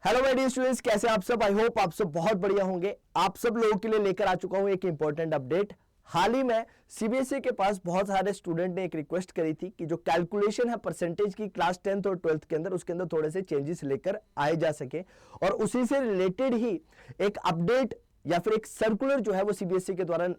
Hello my dear students, कैसे आप सब। आई होप आप सब बहुत बढ़िया होंगे। आप सब लोगों के लिए लेकर आ चुका हूं एक इंपॉर्टेंट अपडेट। हाल ही में सीबीएसई के पास बहुत सारे स्टूडेंट ने एक रिक्वेस्ट करी थी कि जो कैलकुलेशन है परसेंटेज की क्लास 10th और 12th के अंदर, उसके अंदर थोड़े से चेंजेस लेकर आए जा सके, और उसी से रिलेटेड ही एक अपडेट या फिर एक सर्कुलर जो है वो सीबीएसई के द्वारा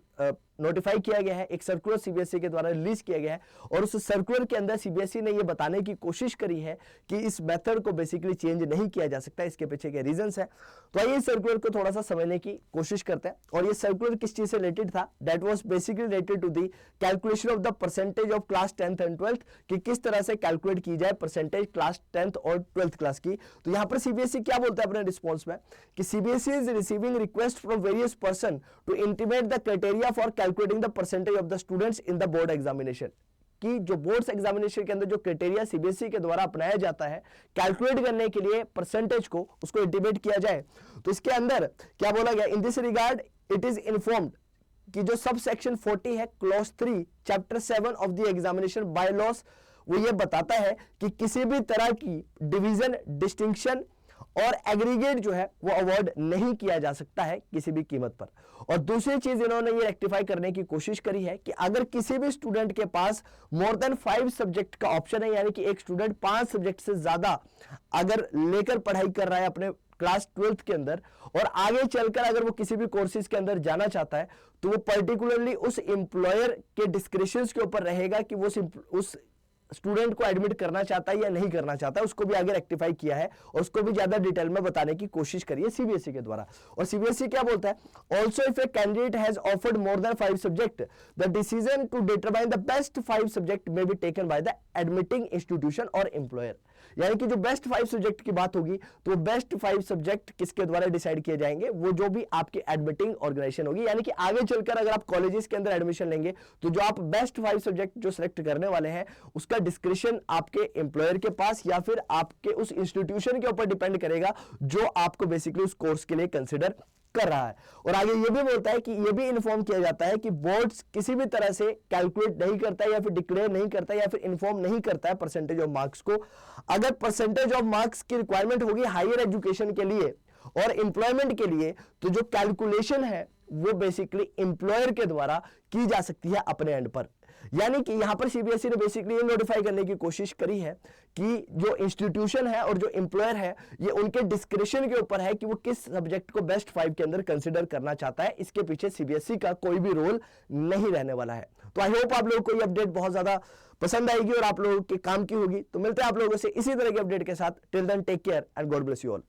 नोटिफाई किया गया है। एक सर्कुलर सीबीएसई के द्वारा रिलीज किया गया है और उस सर्कुलर के अंदर सीबीएसई ने ये बताने की कोशिश करी है कि इस मेथड को बेसिकली चेंज नहीं किया जा सकता। इसके पीछे के रीजंस है, तो आइए इस सर्कुलर को थोड़ा सा समझने की कोशिश करते हैं। और ये सर्कुलर किस चीज से रिलेटेड था? That was basically related to the calculation of the percentage of class 10th and 12th, कि किस तरह से कैलकुलेट की जाए परसेंटेज क्लास 10th और 12th क्लास की। तो यहां पर सीबीएसई क्या बोलता है अपने रिस्पॉन्स में कि CBSE is receiving request from various person to intimate the criteria for calculating the percentage of the students in the board examination, कि जो बोर्ड्स एग्जामिनेशन के अंदर जो क्राइटेरिया सीबीएसई के द्वारा अपनाया जाता है कैलकुलेट करने के लिए परसेंटेज को, उसको इंटीमेट किया जाए। तो इसके अंदर क्या बोला गया? In this regard it is informed कि जो सब सेक्शन 40 है clause 3 chapter 7 of the examination by loss, वो ये बताता है कि किसी भी तरह की डिवीजन, डिस्टिंक्शन और एग्रीगेट जो है वो अवॉर्ड नहीं किया जा सकता है किसी भी कीमत पर। और दूसरी चीज इन्होंने ये रेक्टिफाई करने की कोशिश करी है कि अगर किसी भी स्टूडेंट के पास मोर देन 5 सब्जेक्ट का ऑप्शन है, यानी कि एक स्टूडेंट 5 सब्जेक्ट से ज्यादा अगर लेकर पढ़ाई कर रहा है अपने क्लास 12th के अंदर, और आगे चलकर अगर वो किसी भी कोर्सेज के अंदर जाना चाहता है, तो वो पर्टिकुलरली उस एम्प्लॉयर के डिस्क्रिप्शंस के ऊपर रहेगा कि वो उस स्टूडेंट को एडमिट करना चाहता है या नहीं करना चाहता है। उसको भी आगे रेक्टिफाई किया है और उसको भी ज्यादा डिटेल में बताने की कोशिश करी है सीबीएसई के द्वारा। और सीबीएसई क्या बोलता है? Also if a candidate has offered more than 5 subject, the decision to determine the best 5 subject may be taken by the admitting institution और एम्प्लॉयर। यानी कि जो बेस्ट 5 सब्जेक्ट की बात होगी, तो बेस्ट 5 सब्जेक्ट किसके द्वारा डिसाइड किए जाएंगे? वो जो भी आपकी एडमिटिंग ऑर्गेनाइजेशन होगी। यानी कि आगे चलकर अगर आप कॉलेजेस के अंदर एडमिशन लेंगे, तो जो आप बेस्ट 5 सब्जेक्ट जो सिलेक्ट करने वाले हैं, उसका डिस्क्रिप्शन आपके एम्प्लॉयर के पास या फिर आपके उस इंस्टीट्यूशन के ऊपर डिपेंड करेगा जो आपको बेसिकली उस कोर्स के लिए कंसिडर कर रहा है। और आगे ये भी बोलता है कि ये भी इन्फॉर्म किया जाता है कि बोर्ड्स किसी भी तरह से कैलकुलेट नहीं करता है या फिर डिक्लेयर नहीं करता है या फिर इन्फॉर्म नहीं करता है परसेंटेज ऑफ मार्क्स को। अगर परसेंटेज ऑफ मार्क्स की रिक्वायरमेंट होगी हायर एजुकेशन के लिए और एम्प्लॉयमेंट के लिए, तो जो कैलकुलेशन है वो बेसिकली एम्प्लॉयर के द्वारा की जा सकती है अपने एंड पर। यानी कि यहां पर सीबीएसई ने बेसिकली ये नोटिफाई करने की कोशिश करी है कि जो इंस्टीट्यूशन है और जो एम्प्लॉयर है, ये उनके डिस्क्रिप्शन के ऊपर है कि वो किस सब्जेक्ट को बेस्ट 5 के अंदर कंसीडर करना चाहता है। इसके पीछे सीबीएसई का कोई भी रोल नहीं रहने वाला है। तो आई होप आप लोगों को ये अपडेट बहुत ज्यादा पसंद आएगी और आप लोगों के काम की होगी। तो मिलते हैं आप लोगों से इसी तरह के अपडेट के साथ। Till then take care and God bless you all.